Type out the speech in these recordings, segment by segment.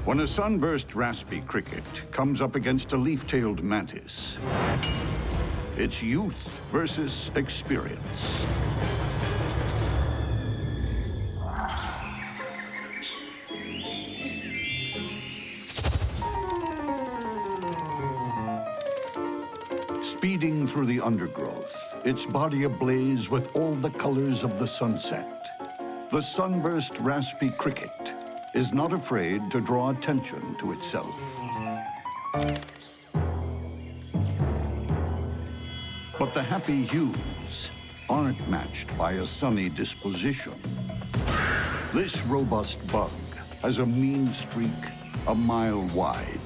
When a sunburst raspy cricket comes up against a leaf-tailed mantis, it's youth versus experience. Speeding through the undergrowth, its body ablaze with all the colors of the sunset, the sunburst raspy cricket is not afraid to draw attention to itself. But the happy hues aren't matched by a sunny disposition. This robust bug has a mean streak a mile wide.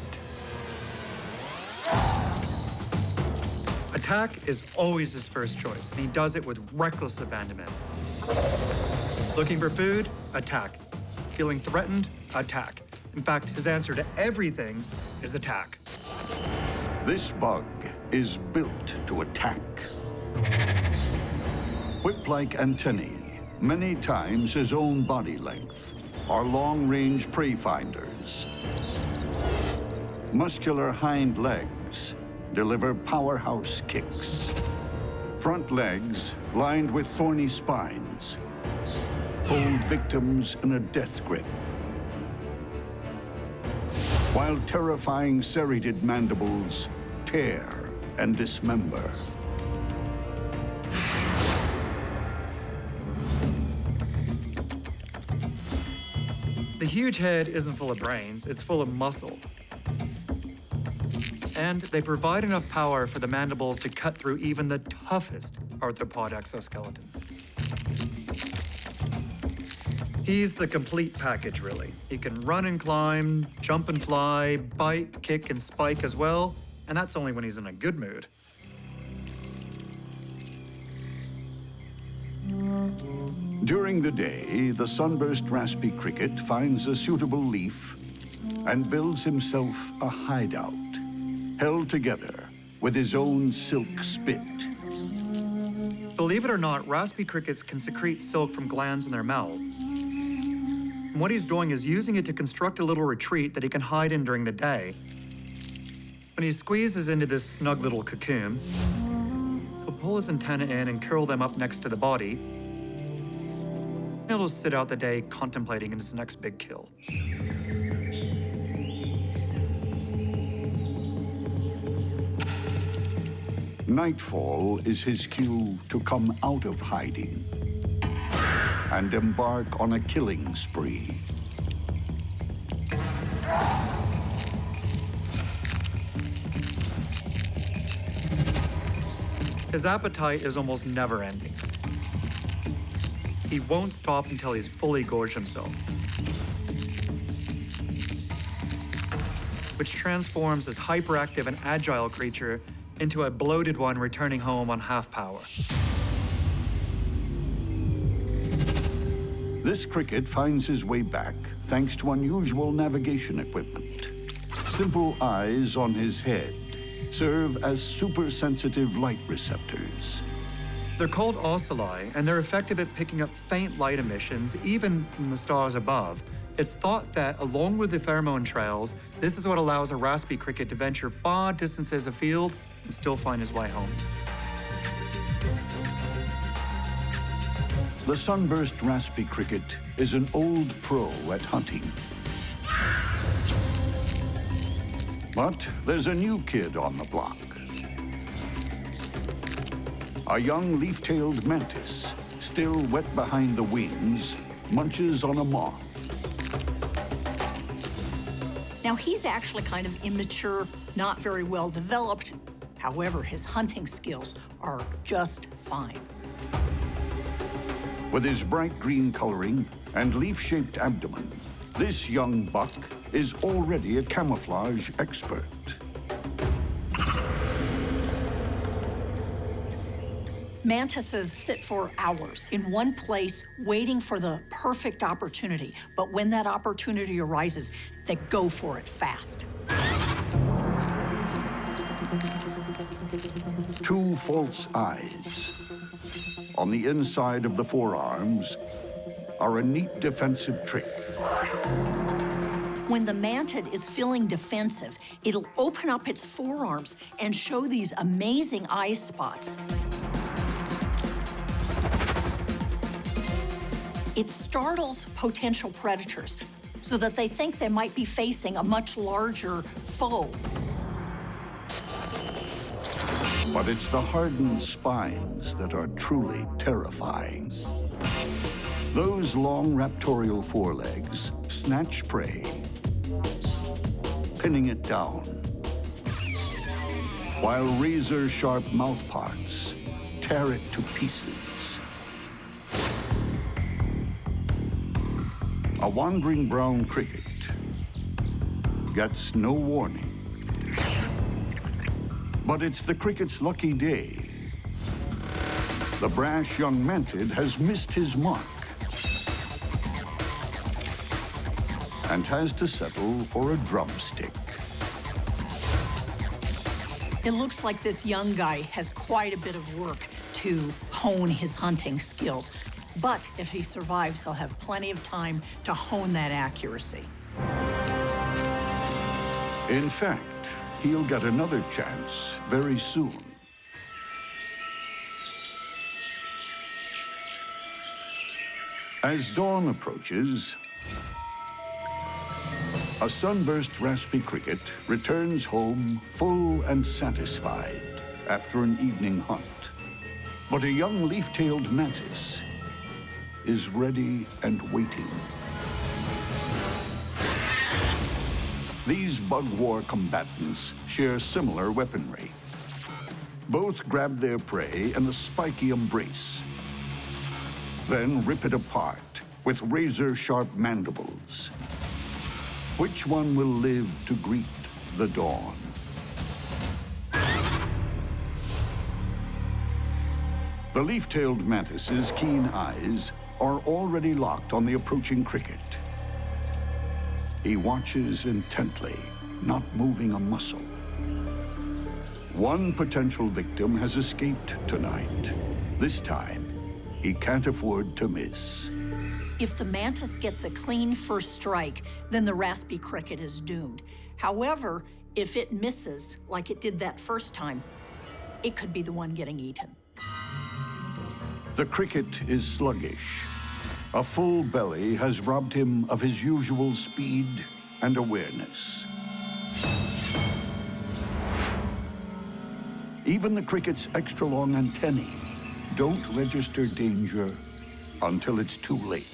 Attack is always his first choice, and he does it with reckless abandonment. Looking for food? Attack. Feeling threatened? Attack. In fact, his answer to everything is attack. This bug is built to attack. Whip-like antennae, many times his own body length, are long-range prey finders. Muscular hind legs deliver powerhouse kicks. Front legs lined with thorny spines hold victims in a death grip, while terrifying serrated mandibles tear and dismember. The huge head isn't full of brains, it's full of muscle. And they provide enough power for the mandibles to cut through even the toughest arthropod exoskeleton. He's the complete package, really. He can run and climb, jump and fly, bite, kick, and spike as well, and that's only when he's in a good mood. During the day, the sunburst raspy cricket finds a suitable leaf and builds himself a hideout, held together with his own silk spit. Believe it or not, raspy crickets can secrete silk from glands in their mouth. And what he's doing is using it to construct a little retreat that he can hide in during the day. When he squeezes into this snug little cocoon, he'll pull his antennae in and curl them up next to the body. He'll just sit out the day contemplating his next big kill. Nightfall is his cue to come out of hiding and embark on a killing spree. His appetite is almost never ending. He won't stop until he's fully gorged himself, which transforms his hyperactive and agile creature into a bloated one returning home on half power. This cricket finds his way back thanks to unusual navigation equipment. Simple eyes on his head serve as super-sensitive light receptors. They're called ocelli, and they're effective at picking up faint light emissions, even from the stars above. It's thought that, along with the pheromone trails, this is what allows a raspy cricket to venture far distances afield and still find his way home. The sunburst raspy cricket is an old pro at hunting. But there's a new kid on the block. A young leaf-tailed mantis, still wet behind the wings, munches on a moth. Now, he's actually kind of immature, not very well developed. However, his hunting skills are just fine. With his bright green coloring and leaf-shaped abdomen, this young buck is already a camouflage expert. Mantises sit for hours in one place waiting for the perfect opportunity. But when that opportunity arises, they go for it fast. Two false eyes on the inside of the forearms are a neat defensive trick. When the mantid is feeling defensive, it'll open up its forearms and show these amazing eye spots. It startles potential predators so that they think they might be facing a much larger foe. But it's the hardened spines that are truly terrifying. Those long raptorial forelegs snatch prey, pinning it down, while razor-sharp mouthparts tear it to pieces. A wandering brown cricket gets no warning. But it's the cricket's lucky day. The brash young mantid has missed his mark and has to settle for a drumstick. It looks like this young guy has quite a bit of work to hone his hunting skills. But if he survives, he'll have plenty of time to hone that accuracy. In fact, he'll get another chance very soon. As dawn approaches, a sunburst raspy cricket returns home full and satisfied after an evening hunt. But a young leaf-tailed mantis is ready and waiting. These bug war combatants share similar weaponry. Both grab their prey in a spiky embrace, then rip it apart with razor-sharp mandibles. Which one will live to greet the dawn? The leaf-tailed mantis's keen eyes are already locked on the approaching cricket. He watches intently, not moving a muscle. One potential victim has escaped tonight. This time, he can't afford to miss. If the mantis gets a clean first strike, then the raspy cricket is doomed. However, if it misses, like it did that first time, it could be the one getting eaten. The cricket is sluggish. A full belly has robbed him of his usual speed and awareness. Even the cricket's extra-long antennae don't register danger until it's too late.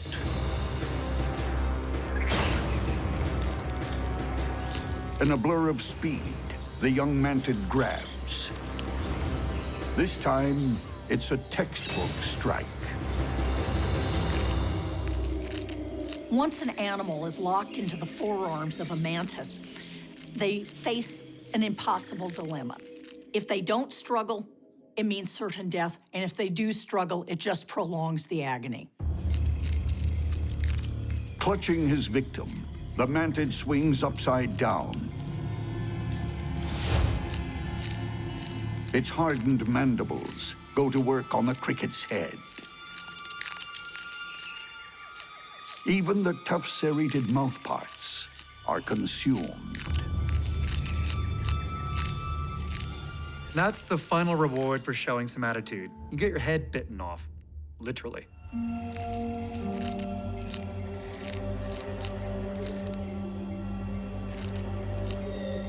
In a blur of speed, the young mantid grabs. This time, it's a textbook strike. Once an animal is locked into the forearms of a mantis, they face an impossible dilemma. If they don't struggle, it means certain death, and if they do struggle, it just prolongs the agony. Clutching his victim, the mantid swings upside down. Its hardened mandibles go to work on the cricket's head. Even the tough serrated mouthparts are consumed. That's the final reward for showing some attitude. You get your head bitten off, literally.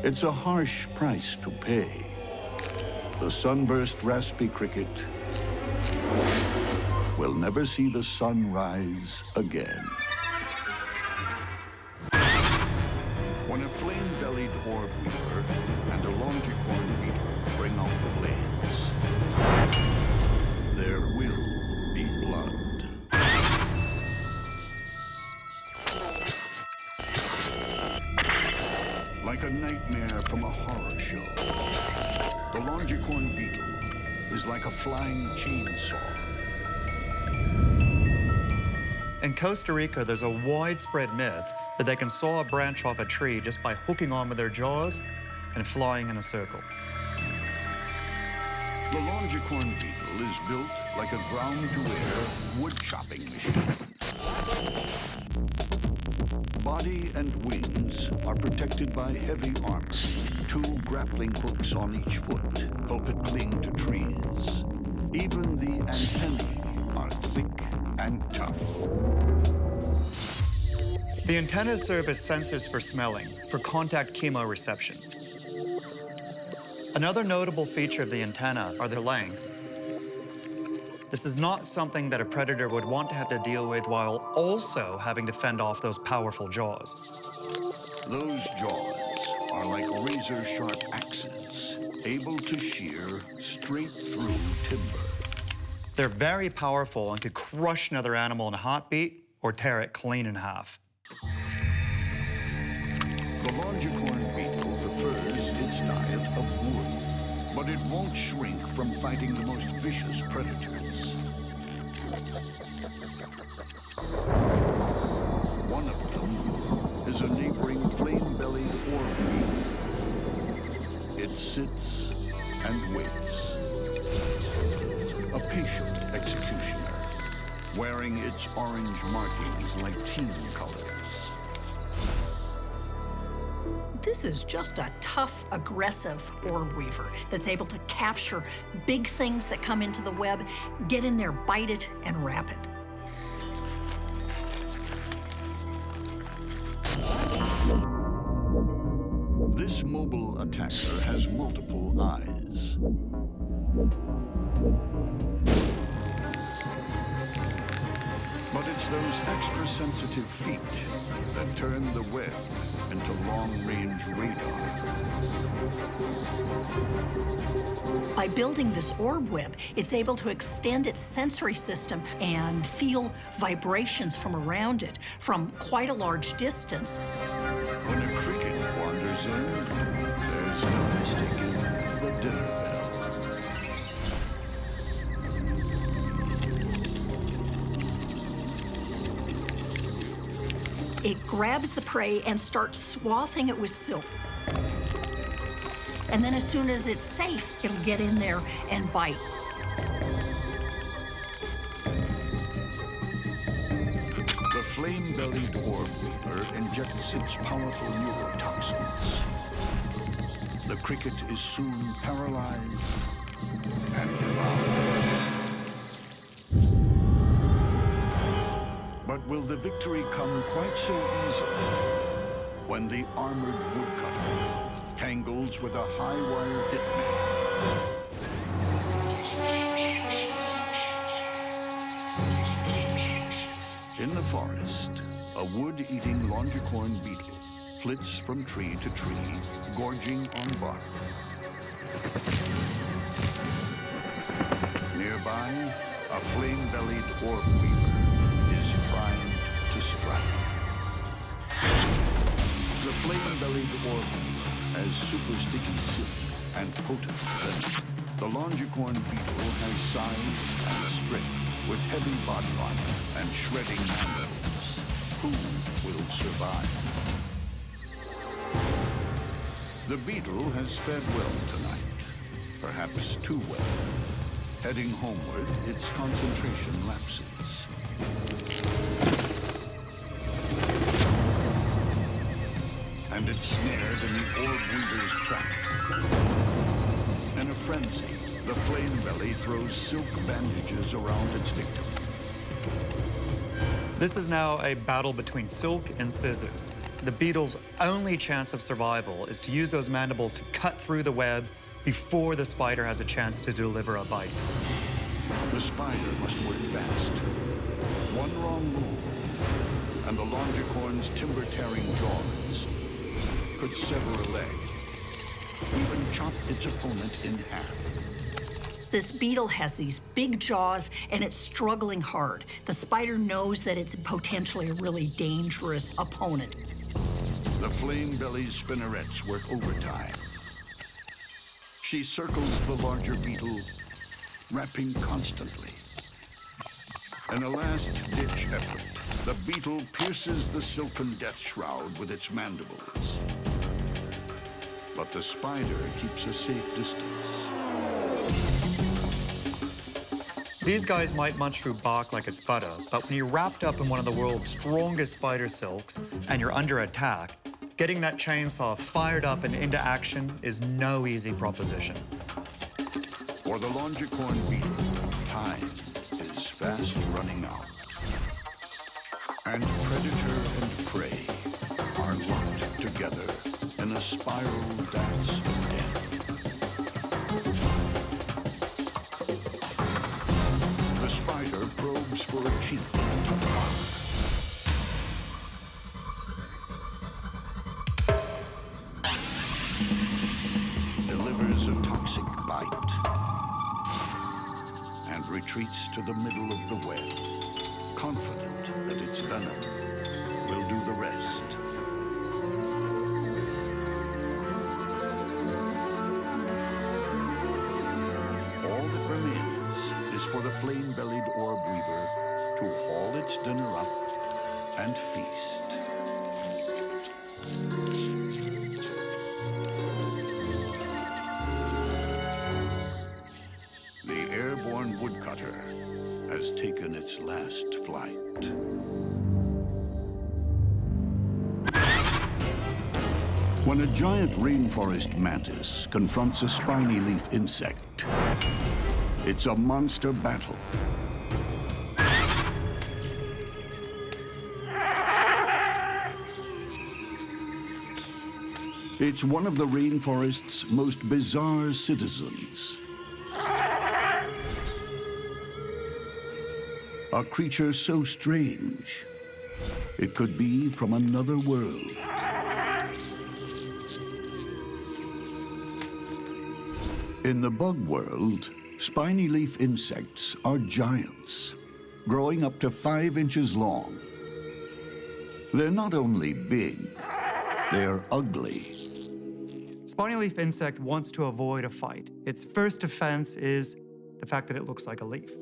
It's a harsh price to pay. The sunburst raspy cricket will never see the sun rise again. When a flame-bellied orb weaver and a longicorn beetle bring out the blades, there will be blood. Like a nightmare from a horror show, the longicorn beetle is like a flying chainsaw. In Costa Rica, there's a widespread myth that they can saw a branch off a tree just by hooking on with their jaws and flying in a circle. The longicorn beetle is built like a ground-to-air wood chopping machine. Body body and wings are protected by heavy armor. 2 grappling hooks on each foot help it cling to trees. Even the antennae are thick and tough. The antennas serve as sensors for smelling, for contact chemoreception. Another notable feature of the antenna are their length. This is not something that a predator would want to have to deal with while also having to fend off those powerful jaws. Those jaws are like razor-sharp axes, able to shear straight through timber. They're very powerful and could crush another animal in a heartbeat or tear it clean in half. The longicorn beetle prefers its diet of wood, but it won't shrink from fighting the most vicious predators. One of them is a neighboring flame-bellied orb weevil. It sits and waits. A patient executioner, wearing its orange markings like team colors. This is just a tough, aggressive orb weaver that's able to capture big things that come into the web, get in there, bite it, and wrap it. This mobile attacker has multiple eyes. But it's those extra sensitive feet that turn the web into long-range radar. By building this orb web, it's able to extend its sensory system and feel vibrations from around it from quite a large distance. When a cricket wanders in, there's no mistaking the dinner bell. It grabs the prey and starts swathing it with silk. And then as soon as it's safe, it'll get in there and bite. The flame-bellied orb weaver injects its powerful neurotoxins. The cricket is soon paralyzed and devoured. But will the victory come quite so easily when the armored woodcutter tangles with a highwire hitman? In the forest, a wood-eating longicorn beetle flits from tree to tree, gorging on bark. Nearby, a flame-bellied orb weaver is primed to strike. The flame-bellied orb weaver has super sticky silk and potent venom. The longicorn beetle has size and strength with heavy body armor and shredding mandibles. Who will survive? The beetle has fed well tonight, perhaps too well. Heading homeward, its concentration lapses. And it's snared in the orb weaver's trap. In a frenzy, the flame belly throws silk bandages around its victim. This is now a battle between silk and scissors. The beetle's only chance of survival is to use those mandibles to cut through the web before the spider has a chance to deliver a bite. The spider must work fast. One wrong move, and the longicorn's timber-tearing jaws could sever a leg, even chop its opponent in half. This beetle has these big jaws, and it's struggling hard. The spider knows that it's potentially a really dangerous opponent. The flame-bellied spinnerets work overtime. She circles the larger beetle, rapping constantly. In a last-ditch effort, the beetle pierces the silken death shroud with its mandibles. But the spider keeps a safe distance. These guys might munch through bark like it's butter, but when you're wrapped up in one of the world's strongest spider silks and you're under attack, getting that chainsaw fired up and into action is no easy proposition. For the longicorn beetle, time is fast running out. And predator and prey are locked together in a spiral dance of death. The spider probes for a cheat to harm. Delivers a toxic bite and retreats to the middle of the web, confident that its venom will do the rest. All that remains is for the flame-bellied orb weaver to haul its dinner up and feast. The airborne woodcutter has taken its last flight. When a giant rainforest mantis confronts a spiny leaf insect, it's a monster battle. It's one of the rainforest's most bizarre citizens. A creature so strange, it could be from another world. In the bug world, spiny leaf insects are giants, growing up to 5 inches long. They're not only big, they're ugly. Spiny leaf insect wants to avoid a fight. Its first defense is the fact that it looks like a leaf.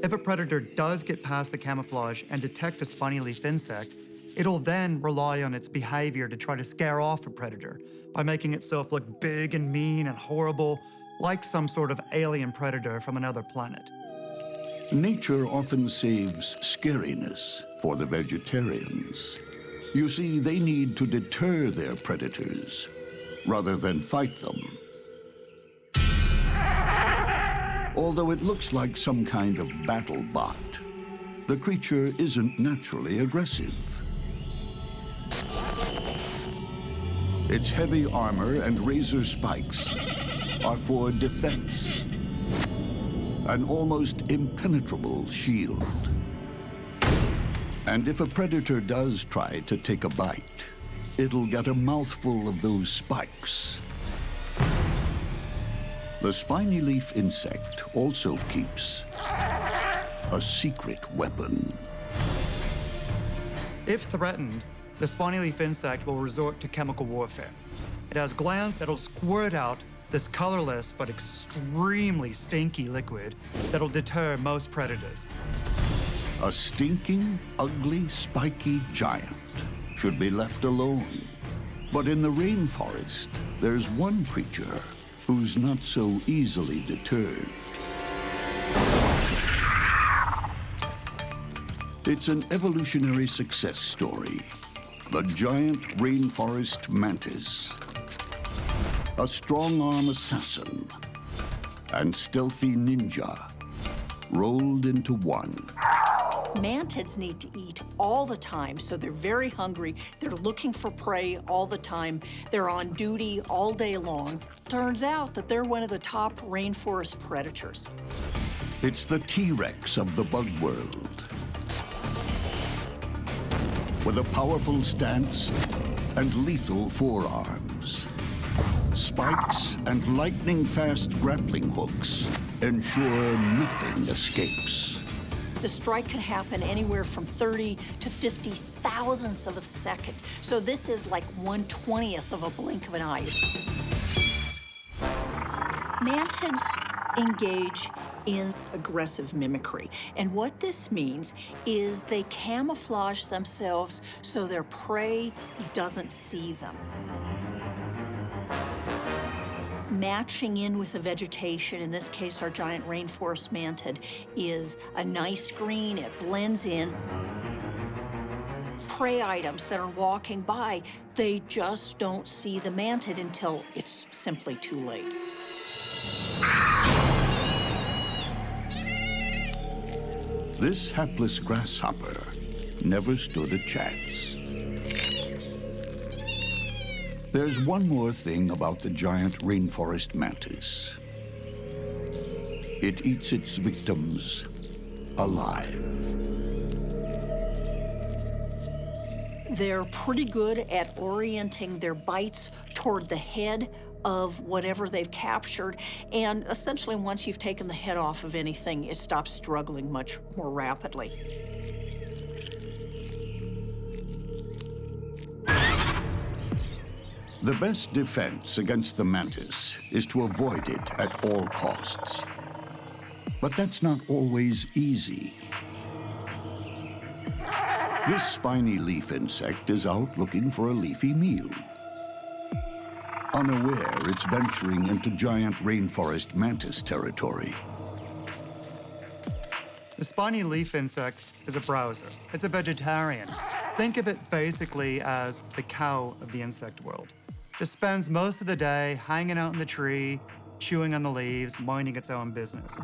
If a predator does get past the camouflage and detect a spiny leaf insect, it'll then rely on its behavior to try to scare off a predator by making itself look big and mean and horrible, like some sort of alien predator from another planet. Nature often saves scariness for the vegetarians. You see, they need to deter their predators rather than fight them. Although it looks like some kind of battle bot, the creature isn't naturally aggressive. Its heavy armor and razor spikes are for defense. An almost impenetrable shield. And if a predator does try to take a bite, it'll get a mouthful of those spikes. The spiny leaf insect also keeps a secret weapon. If threatened, the spiny leaf insect will resort to chemical warfare. It has glands that'll squirt out this colorless but extremely stinky liquid that'll deter most predators. A stinking, ugly, spiky giant should be left alone. But in the rainforest, there's one creature who's not so easily deterred. It's an evolutionary success story. The giant rainforest mantis. A strong-arm assassin and stealthy ninja rolled into one. Mantids need to eat all the time, so they're very hungry. They're looking for prey all the time. They're on duty all day long. Turns out that they're one of the top rainforest predators. It's the T-Rex of the bug world. With a powerful stance and lethal forearms. Spikes and lightning-fast grappling hooks ensure nothing escapes. The strike can happen anywhere from 30 to 50 thousandths of a second. So this is like 1/20th of a blink of an eye. Mantids engage in aggressive mimicry. And what this means is they camouflage themselves so their prey doesn't see them. matching in with the vegetation, in this case our giant rainforest mantid, is a nice green, it blends in. Prey items that are walking by, they just don't see the mantid until it's simply too late. This hapless grasshopper never stood a chance. There's one more thing about the giant rainforest mantis. It eats its victims alive. They're pretty good at orienting their bites toward the head of whatever they've captured, and essentially once you've taken the head off of anything, it stops struggling much more rapidly. The best defense against the mantis is to avoid it at all costs. But that's not always easy. This spiny leaf insect is out looking for a leafy meal. Unaware, it's venturing into giant rainforest mantis territory. The spiny leaf insect is a browser. It's a vegetarian. Think of it basically as the cow of the insect world. Just spends most of the day hanging out in the tree, chewing on the leaves, minding its own business.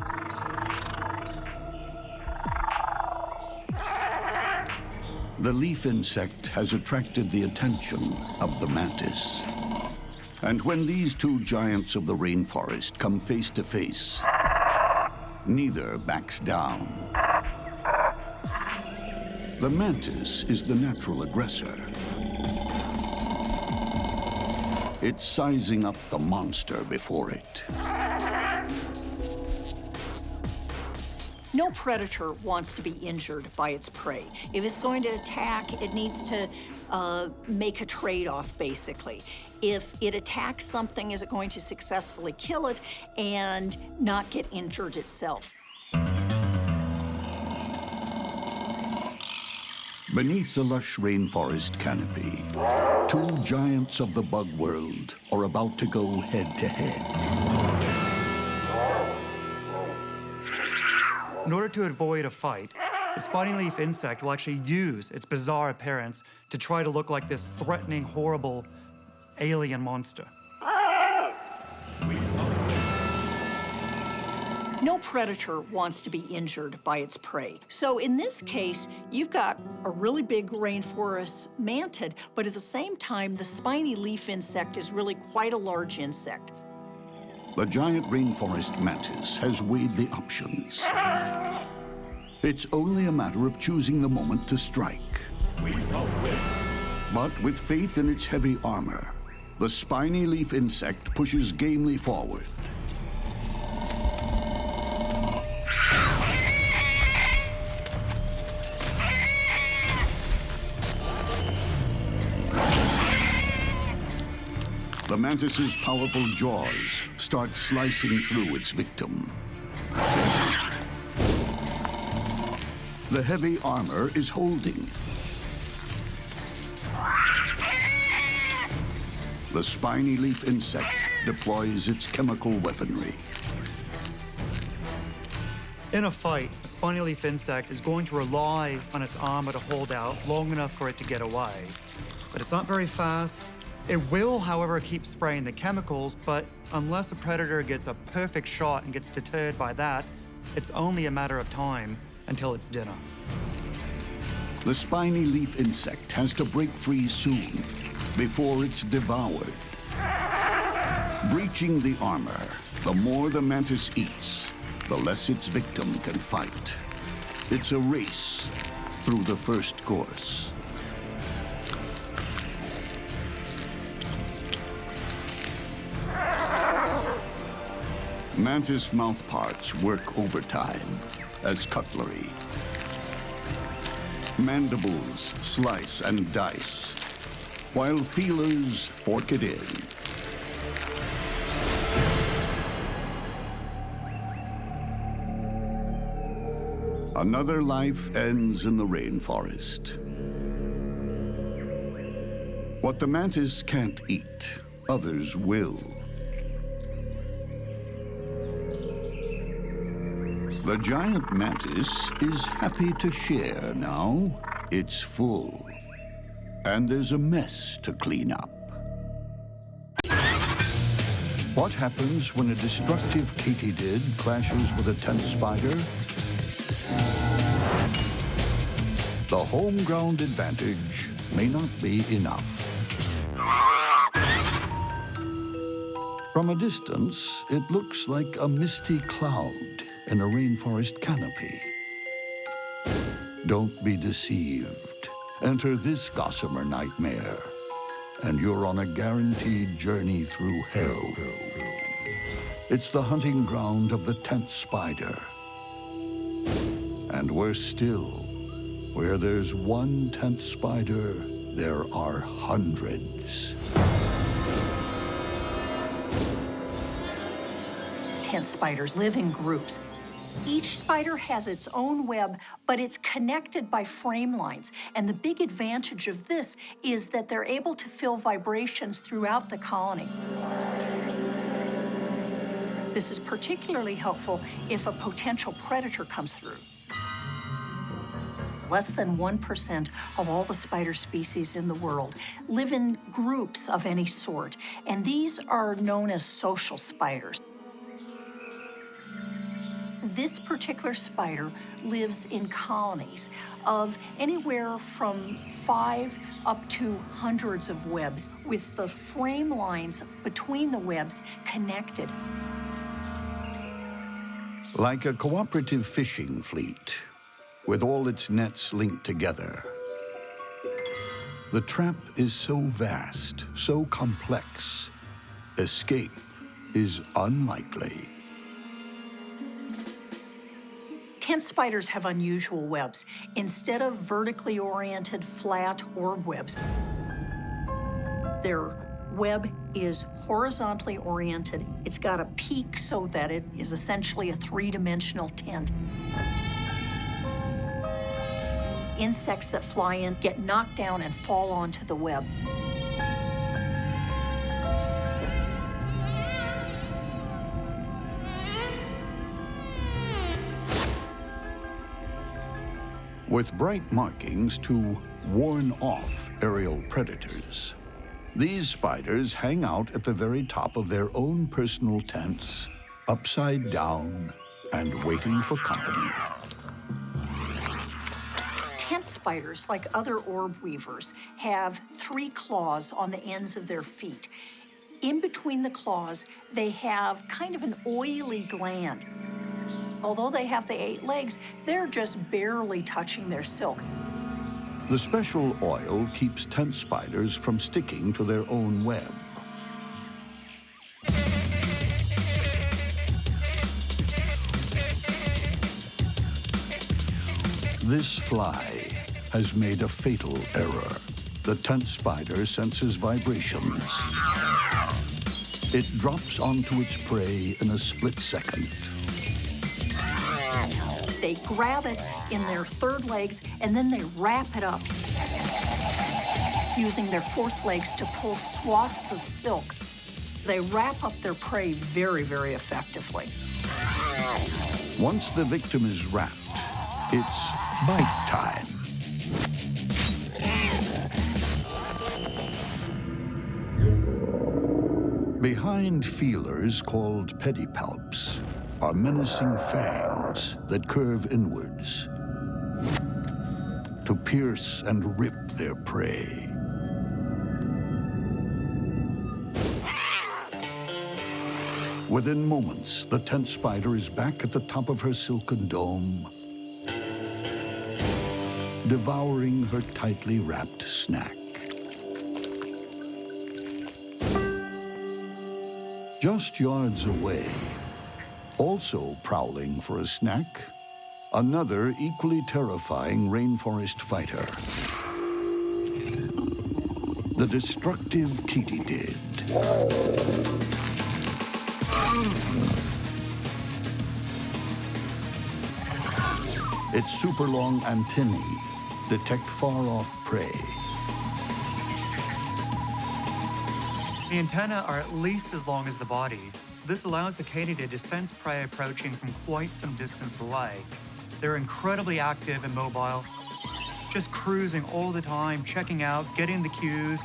The leaf insect has attracted the attention of the mantis. And when these two giants of the rainforest come face to face, neither backs down. The mantis is the natural aggressor. It's sizing up the monster before it. No predator wants to be injured by its prey. If it's going to attack, it needs to make a trade-off, basically. If it attacks something, is it going to successfully kill it and not get injured itself? Beneath the lush rainforest canopy, two giants of the bug world are about to go head-to-head. In order to avoid a fight, the spiny leaf insect will actually use its bizarre appearance to try to look like this threatening, horrible alien monster. No predator wants to be injured by its prey. So in this case, you've got a really big rainforest mantid, but at the same time, the spiny leaf insect is really quite a large insect. The giant rainforest mantis has weighed the options. It's only a matter of choosing the moment to strike. We will win. But with faith in its heavy armor, the spiny leaf insect pushes gamely forward. The mantis's powerful jaws start slicing through its victim. The heavy armor is holding. The spiny leaf insect deploys its chemical weaponry. In a fight, a spiny leaf insect is going to rely on its armor to hold out long enough for it to get away. But it's not very fast. It will, however, keep spraying the chemicals, but unless a predator gets a perfect shot and gets deterred by that, it's only a matter of time until it's dinner. The spiny leaf insect has to break free soon, before it's devoured. Breaching the armor, the more the mantis eats, the less its victim can fight. It's a race through the first course. Mantis mouthparts work overtime as cutlery. Mandibles slice and dice, while feelers fork it in. Another life ends in the rainforest. What the mantis can't eat, others will. The giant mantis is happy to share now. It's full. And there's a mess to clean up. What happens when a destructive katydid clashes with a tent spider? The home ground advantage may not be enough. From a distance, it looks like a misty cloud in a rainforest canopy. Don't be deceived. Enter this gossamer nightmare, and you're on a guaranteed journey through hell. It's the hunting ground of the tent spider. And worse still, where there's one tent spider, there are hundreds. Tent spiders live in groups. Each spider has its own web, but it's connected by frame lines. And the big advantage of this is that they're able to feel vibrations throughout the colony. This is particularly helpful if a potential predator comes through. Less than 1% of all the spider species in the world live in groups of any sort, and these are known as social spiders. This particular spider lives in colonies of anywhere from 5 up to hundreds of webs, with the frame lines between the webs connected. Like a cooperative fishing fleet, with all its nets linked together. The trap is so vast, so complex, escape is unlikely. Tent spiders have unusual webs. Instead of vertically oriented, flat orb webs, their web is horizontally oriented. It's got a peak so that it is essentially a three-dimensional tent. Insects that fly in get knocked down and fall onto the web. With bright markings to warn off aerial predators. These spiders hang out at the very top of their own personal tents, upside down and waiting for company. Tent spiders, like other orb weavers, have 3 claws on the ends of their feet. In between the claws, they have kind of an oily gland. Although they have the 8 legs, they're just barely touching their silk. The special oil keeps tent spiders from sticking to their own web. This fly has made a fatal error. The tent spider senses vibrations. It drops onto its prey in a split second. They grab it in their 3rd legs, and then they wrap it up, using their 4th legs to pull swaths of silk. They wrap up their prey very, very effectively. Once the victim is wrapped, it's bite time. Behind feelers called pedipalps are menacing fangs that curve inwards to pierce and rip their prey. Within moments, the tent spider is back at the top of her silken dome, devouring her tightly wrapped snack. Just yards away, also prowling for a snack, another equally terrifying rainforest fighter. The destructive katydid. Its super long antennae detect far-off prey. The antennae are at least as long as the body, so this allows the katydid to sense prey approaching from quite some distance away. They're incredibly active and mobile, just cruising all the time, checking out, getting the cues,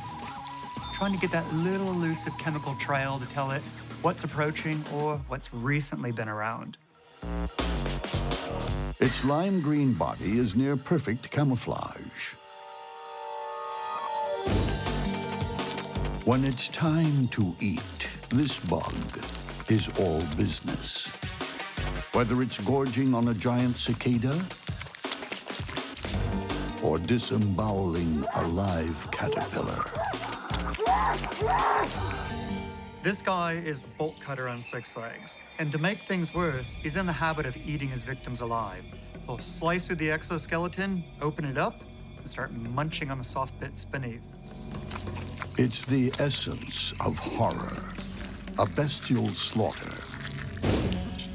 trying to get that little elusive chemical trail to tell it what's approaching or what's recently been around. Its lime green body is near perfect camouflage. When it's time to eat, this bug is all business. Whether it's gorging on a giant cicada or disemboweling a live caterpillar. This guy is the bolt cutter on 6 legs, and to make things worse, he's in the habit of eating his victims alive. He'll slice through the exoskeleton, open it up, and start munching on the soft bits beneath. It's the essence of horror, a bestial slaughter,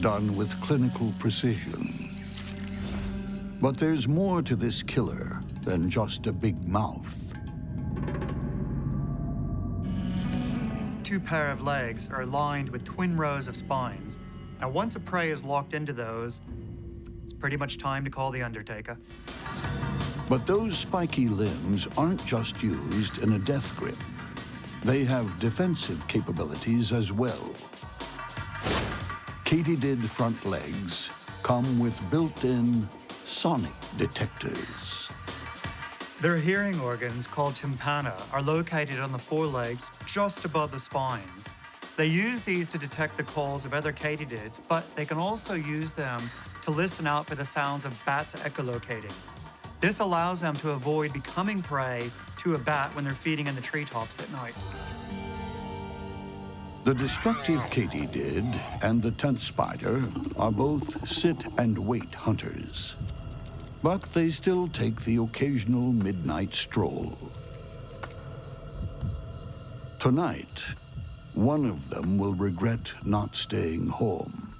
done with clinical precision. But there's more to this killer than just a big mouth. 2 pair of legs are lined with twin rows of spines. Now, once a prey is locked into those, it's pretty much time to call the undertaker. But those spiky limbs aren't just used in a death grip. They have defensive capabilities as well. Katydid front legs come with built-in sonic detectors. Their hearing organs, called tympana, are located on the forelegs just above the spines. They use these to detect the calls of other katydids, but they can also use them to listen out for the sounds of bats echolocating. This allows them to avoid becoming prey to a bat when they're feeding in the treetops at night. The destructive katydid and the tent spider are both sit-and-wait hunters. But they still take the occasional midnight stroll. Tonight, one of them will regret not staying home.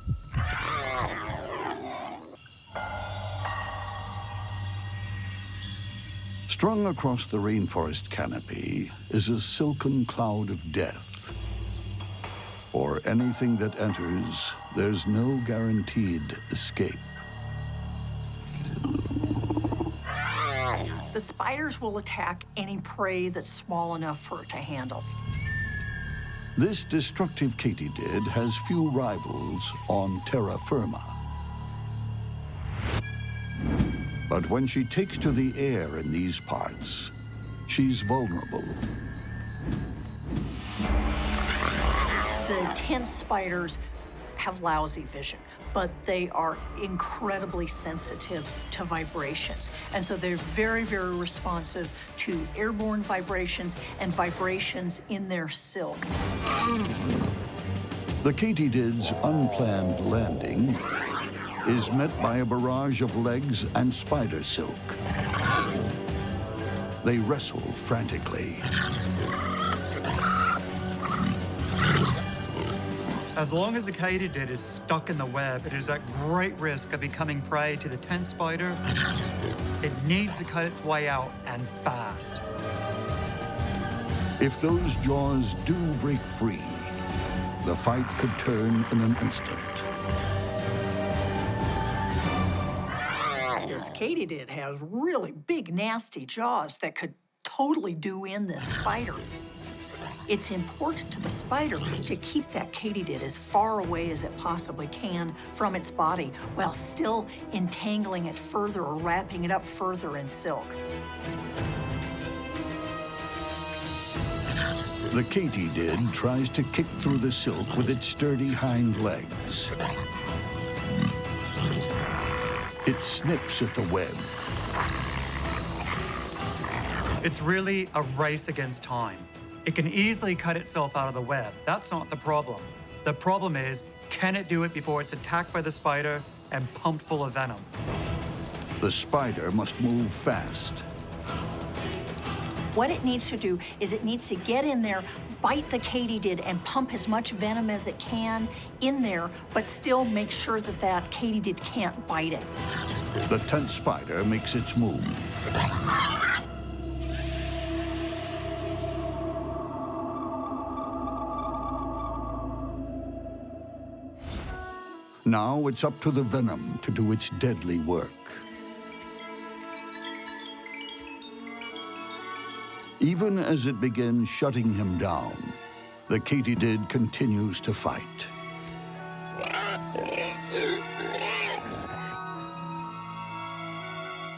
Strung across the rainforest canopy is a silken cloud of death. For anything that enters, there's no guaranteed escape. The spiders will attack any prey that's small enough for it to handle. This destructive katydid has few rivals on terra firma. But when she takes to the air in these parts, she's vulnerable. The tent spiders have lousy vision, but they are incredibly sensitive to vibrations. And so they're very, very responsive to airborne vibrations and vibrations in their silk. The katydid's unplanned landing is met by a barrage of legs and spider silk. They wrestle frantically. As long as the katydid is stuck in the web, it is at great risk of becoming prey to the tent spider. It needs to cut its way out, and fast. If those jaws do break free, the fight could turn in an instant. This katydid has really big, nasty jaws that could totally do in this spider. It's important to the spider to keep that katydid as far away as it possibly can from its body while still entangling it further or wrapping it up further in silk. The katydid tries to kick through the silk with its sturdy hind legs. It snips at the web. It's really a race against time. It can easily cut itself out of the web. That's not the problem. The problem is, can it do it before it's attacked by the spider and pumped full of venom? The spider must move fast. What it needs to do is it needs to get in there, bite the katydid, and pump as much venom as it can in there, but still make sure that that katydid can't bite it. The tent spider makes its move. Now it's up to the venom to do its deadly work. Even as it begins shutting him down, the katydid continues to fight.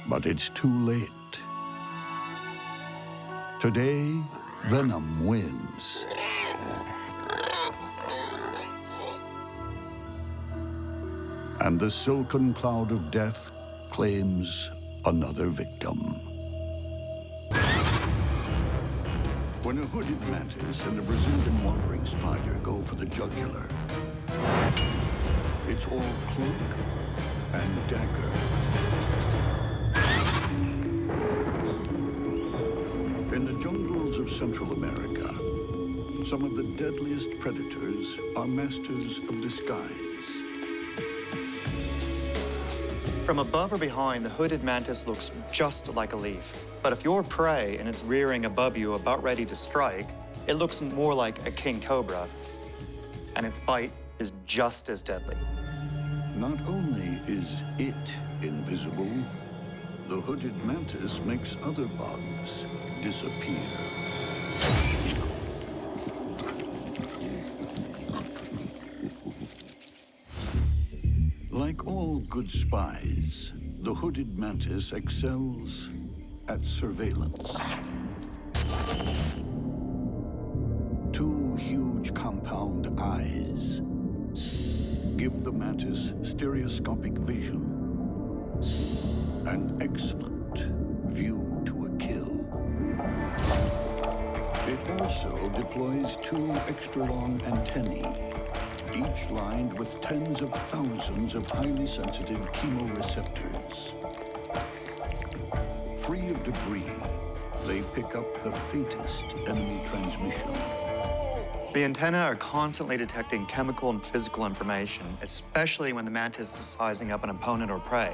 But it's too late. Today, venom wins. And the silken cloud of death claims another victim. When a hooded mantis and a Brazilian wandering spider go for the jugular, it's all cloak and dagger. In the jungles of Central America, some of the deadliest predators are masters of disguise. From above or behind, the hooded mantis looks just like a leaf. But if you're prey and it's rearing above you about ready to strike, it looks more like a king cobra, and its bite is just as deadly. Not only is it invisible, the hooded mantis makes other bugs disappear. Like all good spies, the hooded mantis excels at surveillance. Two huge compound eyes give the mantis stereoscopic vision and excellent view to a kill. It also deploys two extra-long antennae, each lined with tens of thousands of highly sensitive chemoreceptors. Free of debris, they pick up the faintest enemy transmission. The antennae are constantly detecting chemical and physical information, especially when the mantis is sizing up an opponent or prey.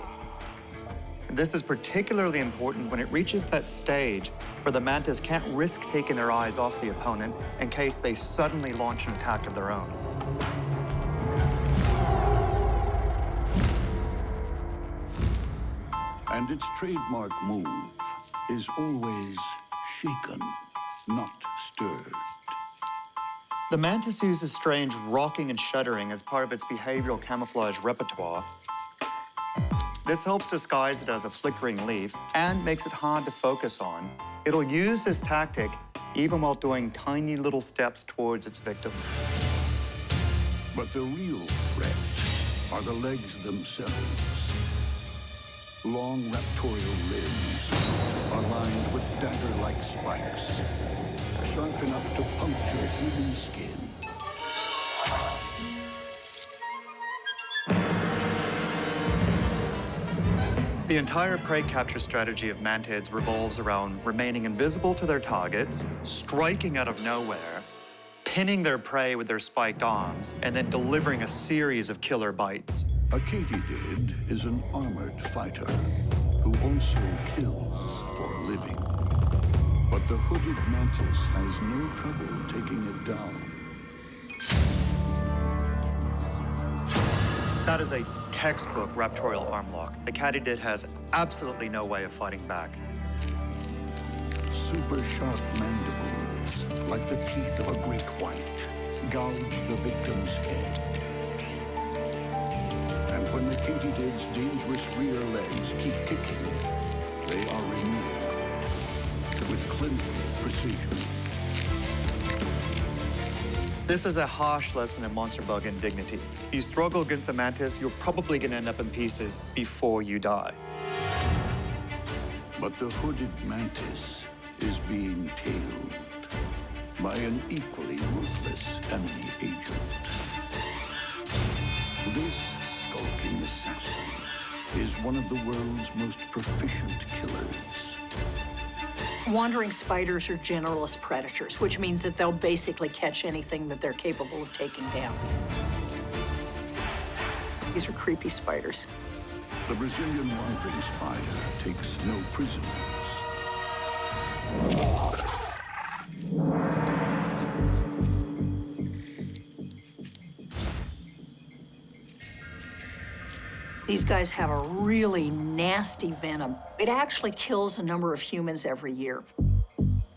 This is particularly important when it reaches that stage where the mantis can't risk taking their eyes off the opponent in case they suddenly launch an attack of their own. And its trademark move is always shaken, not stirred. The mantis uses strange rocking and shuddering as part of its behavioral camouflage repertoire. This helps disguise it as a flickering leaf and makes it hard to focus on. It'll use this tactic even while doing tiny little steps towards its victim. But the real threat are the legs themselves. Long raptorial limbs are lined with dagger-like spikes, sharp enough to puncture human skin. The entire prey capture strategy of mantids revolves around remaining invisible to their targets, striking out of nowhere, pinning their prey with their spiked arms, and then delivering a series of killer bites. A katydid is an armored fighter who also kills for a living. But the hooded mantis has no trouble taking it down. That is a textbook raptorial arm lock. The katydid has absolutely no way of fighting back. Super sharp mandibles, like the teeth of a great white, gouge the victim's head. And when the katydid's dangerous rear legs keep kicking, they are removed with clinical precision. This is a harsh lesson in monster bug indignity. If you struggle against a mantis, you're probably gonna end up in pieces before you die. But the hooded mantis is being tailed by an equally ruthless enemy agent. This skulking assassin is one of the world's most proficient killers. Wandering spiders are generalist predators, which means that they'll basically catch anything that they're capable of taking down. These are creepy spiders. The Brazilian wandering spider takes no prisoners. These guys have a really nasty venom. It actually kills a number of humans every year.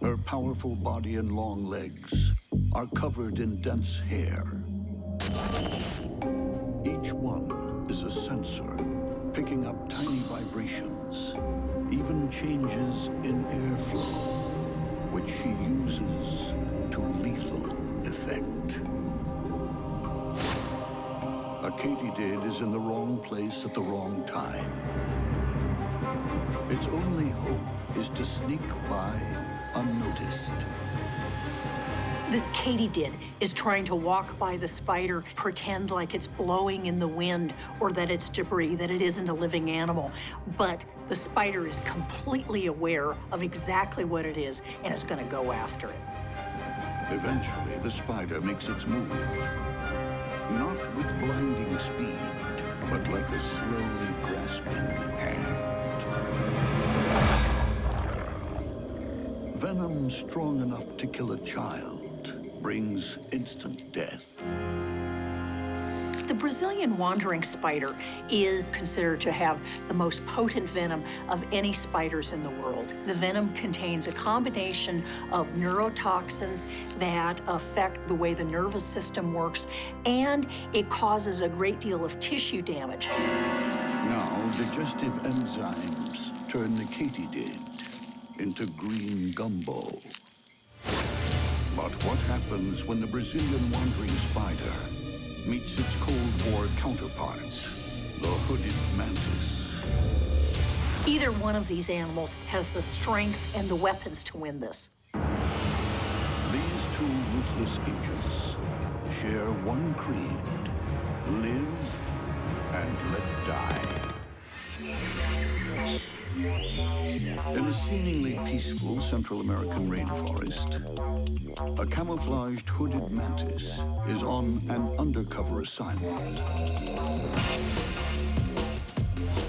Her powerful body and long legs are covered in dense hair. Each one is a sensor, picking up tiny vibrations, even changes in airflow, which she uses to lethal effect. A katydid is in the wrong place at the wrong time. Its only hope is to sneak by unnoticed. This katydid is trying to walk by the spider, pretend like it's blowing in the wind or that it's debris, that it isn't a living animal. But the spider is completely aware of exactly what it is and is going to go after it. Eventually, the spider makes its move. Not with blinding speed, but like a slowly grasping hand. Venom strong enough to kill a child brings instant death. The Brazilian wandering spider is considered to have the most potent venom of any spiders in the world. The venom contains a combination of neurotoxins that affect the way the nervous system works, and it causes a great deal of tissue damage. Now, digestive enzymes turn the katydid into green gumbo. But what happens when the Brazilian wandering spider meets its Cold War counterpart, the hooded mantis? Either one of these animals has the strength and the weapons to win this. These two ruthless agents share one creed: live and let die. In a seemingly peaceful Central American rainforest, a camouflaged hooded mantis is on an undercover assignment.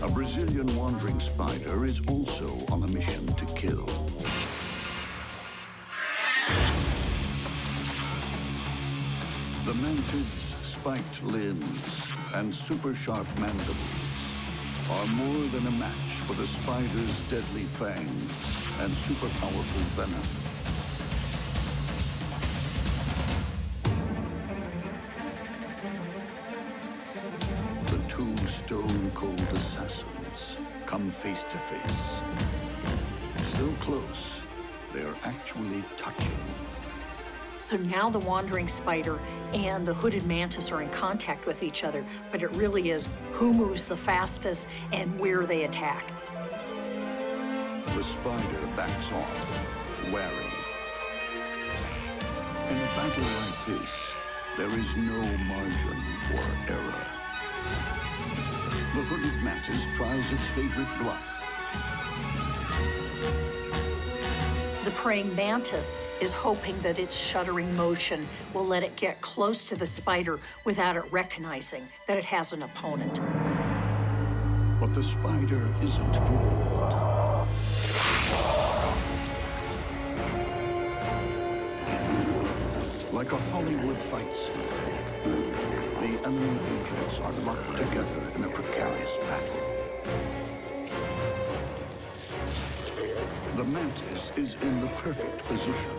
A Brazilian wandering spider is also on a mission to kill. The mantis's spiked limbs and super sharp mandibles are more than a match for the spider's deadly fangs and super powerful venom. The two stone-cold assassins come face to face. So close, they're actually touching. So now the wandering spider and the hooded mantis are in contact with each other, but it really is who moves the fastest and where they attack. The spider backs off, wary. In a battle like this, there is no margin for error. The hooded mantis tries its favorite bluff. The praying mantis is hoping that its shuddering motion will let it get close to the spider without it recognizing that it has an opponent. But the spider isn't fooled. Like a Hollywood fight scene, the enemy agents are locked together in a precarious battle. The mantis is in the perfect position.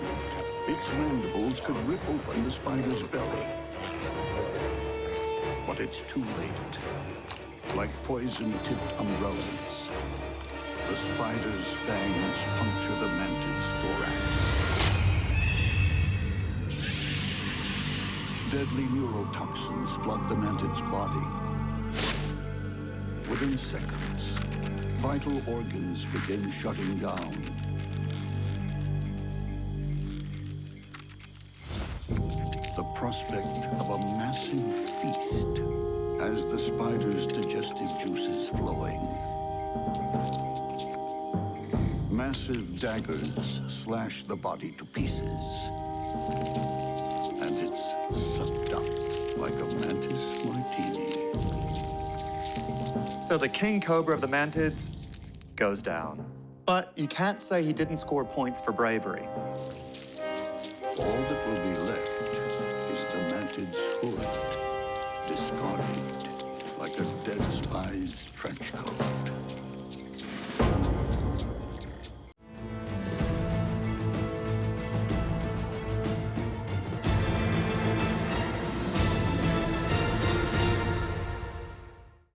Its mandibles could rip open the spider's belly. But it's too late. Like poison-tipped umbrellas, the spider's fangs puncture the mantis' thorax. Deadly neurotoxins flood the mantis' body. Within seconds, vital organs begin shutting down. The prospect of a massive feast has the spider's digestive juices flowing. Massive daggers slash the body to pieces. And it's sucked up like a mantis martini. So the king cobra of the mantids goes down. But you can't say he didn't score points for bravery. All